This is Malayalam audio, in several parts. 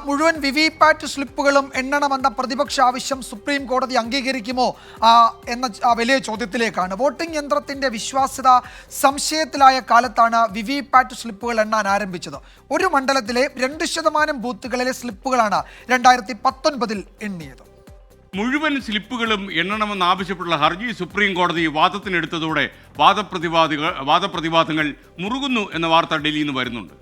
മുഴുവൻ വിവിപാറ്റ് സ്ലിപ്പുകളും എണ്ണണമെന്ന പ്രതിപക്ഷ ആവശ്യം സുപ്രീം കോടതി അംഗീകരിക്കുമോ എന്ന വലിയ ചോദ്യത്തിലേക്കാണ്. വോട്ടിംഗ് യന്ത്രത്തിന്റെ വിശ്വാസ്യത സംശയത്തിലായ കാലത്താണ് വിവിപാറ്റ് സ്ലിപ്പുകൾ എണ്ണാൻ ആരംഭിച്ചത്. ഒരു മണ്ഡലത്തിലെ 2% ബൂത്തുകളിലെ സ്ലിപ്പുകളാണ് 2019 എണ്ണിയത്. മുഴുവൻ സ്ലിപ്പുകളും എണ്ണണമെന്നാവശ്യപ്പെട്ടുള്ള ഹർജി സുപ്രീം കോടതി വാദത്തിനെടുത്തതോടെ വാദപ്രതിവാദങ്ങൾ മുറുകുന്നു എന്ന വാർത്ത ഡൽഹിയിൽ നിന്ന് വരുന്നുണ്ട്.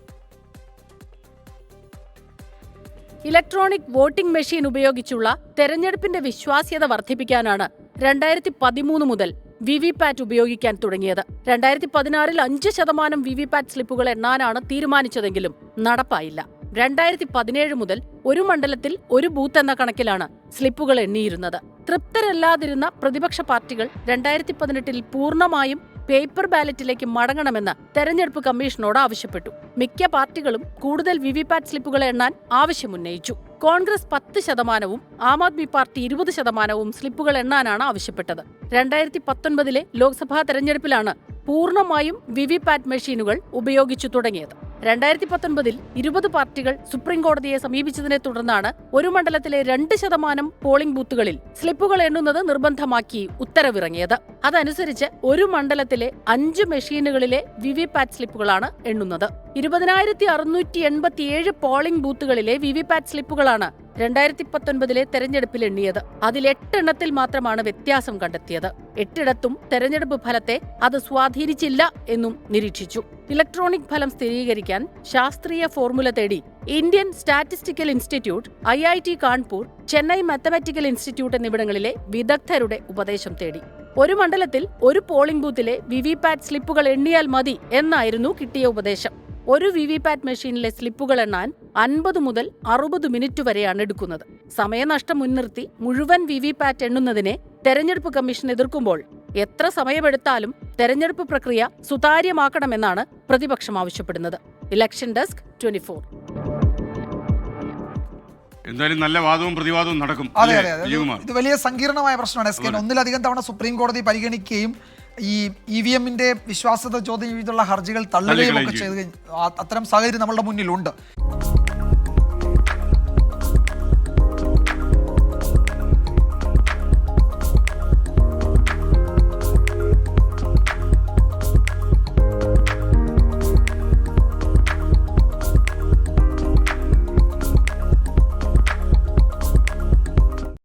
ഇലക്ട്രോണിക് വോട്ടിംഗ് മെഷീൻ ഉപയോഗിച്ചുള്ള തെരഞ്ഞെടുപ്പിന്റെ വിശ്വാസ്യത വർദ്ധിപ്പിക്കാനാണ് 2013 മുതൽ വിവിപാറ്റ് ഉപയോഗിക്കാൻ തുടങ്ങിയത്. 2016 5% വിവിപാറ്റ് സ്ലിപ്പുകൾ എണ്ണാനാണ് തീരുമാനിച്ചതെങ്കിലും നടപ്പായില്ല. 2017 മുതൽ ഒരു മണ്ഡലത്തിൽ ഒരു ബൂത്ത് എന്ന കണക്കിലാണ് സ്ലിപ്പുകൾ എണ്ണിയിരുന്നത്. തൃപ്തരല്ലാതിരുന്ന പ്രതിപക്ഷ പാർട്ടികൾ 2018 പൂർണ്ണമായും പേപ്പർ ബാലറ്റിലേക്ക് മടങ്ങണമെന്ന് തെരഞ്ഞെടുപ്പ് കമ്മീഷനോട് ആവശ്യപ്പെട്ടു. മിക്ക പാർട്ടികളും കൂടുതൽ വിവിപാറ്റ് സ്ലിപ്പുകൾ എണ്ണാൻ ആവശ്യമുന്നയിച്ചു. കോൺഗ്രസ് 10%, ആം ആദ്മി പാർട്ടി 20% സ്ലിപ്പുകൾ എണ്ണാനാണ് ആവശ്യപ്പെട്ടത്. 2019 ലോക്സഭാ തെരഞ്ഞെടുപ്പിലാണ് പൂർണ്ണമായും വിവിപാറ്റ് മെഷീനുകൾ ഉപയോഗിച്ചു തുടങ്ങിയത്. 2019 20 പാർട്ടികൾ സുപ്രീം കോടതിയെ സമീപിച്ചതിനെ തുടർന്നാണ് ഒരു മണ്ഡലത്തിലെ 2% പോളിംഗ് ബൂത്തുകളിൽ സ്ലിപ്പുകൾ എണ്ണുന്നത് നിർബന്ധമാക്കി ഉത്തരവിറങ്ങിയത്. അതനുസരിച്ച് ഒരു മണ്ഡലത്തിലെ 5 മെഷീനുകളിലെ വിവിപാറ്റ് സ്ലിപ്പുകളാണ് എണ്ണുന്നത്. 20,687 പോളിംഗ് ബൂത്തുകളിലെ വിവിപാറ്റ് സ്ലിപ്പുകളാണ് 2019 തെരഞ്ഞെടുപ്പിൽ എണ്ണിയത്. അതിൽ 8 എണ്ണത്തിൽ മാത്രമാണ് വ്യത്യാസം കണ്ടെത്തിയത്. 8 തെരഞ്ഞെടുപ്പ് ഫലത്തെ അത് സ്വാധീനിച്ചില്ല എന്നും നിരീക്ഷിച്ചു. ഇലക്ട്രോണിക് ഫലം സ്ഥിരീകരിക്കാൻ ശാസ്ത്രീയ ഫോർമുല തേടി Indian statistical institute, IIT Kanpur, Chennai mathematical institute എന്നിവിടങ്ങളിലെ വിദഗ്ധരുടെ ഉപദേശം തേടി. ഒരു മണ്ഡലത്തിൽ ഒരു പോളിംഗ് ബൂത്തിലെ വിവിപാറ്റ് സ്ലിപ്പുകൾ എണ്ണിയാൽ മതി എന്നായിരുന്നു കിട്ടിയ ഉപദേശം. ഒരു വിവിപാറ്റ് മെഷീനിലെ സ്ലിപ്പുകൾ എണ്ണാൻ 50 മുതൽ 60 മിനിറ്റ് വരെയാണ് എടുക്കുന്നത്. സമയനഷ്ടം മുൻനിർത്തി മുഴുവൻ വിവിപാറ്റ് എണ്ണുന്നതിനെ തെരഞ്ഞെടുപ്പ് കമ്മീഷൻ എതിർക്കുമ്പോൾ എത്ര സമയമെടുത്താലും തെരഞ്ഞെടുപ്പ് പ്രക്രിയ സുതാര്യമാക്കണമെന്നാണ് പ്രതിപക്ഷം ആവശ്യപ്പെടുന്നത്. Election desk 24. എന്തായാലും നല്ല വാദവും പ്രതിവാദവും നടക്കും. അതെ, ഇത് വലിയ സങ്കീർണമായ പ്രശ്നമാണ്. ഒന്നിലധികം തവണ സുപ്രീം കോടതി പരിഗണിക്കുകയും ഈ EVM-ന്റെ വിശ്വാസ്യത ചോദ്യം ചെയ്തുള്ള ഹർജികൾ തള്ളുകയും ഒക്കെ ചെയ്ത് അത്തരം സാഹചര്യം നമ്മളുടെ മുന്നിലുണ്ട്.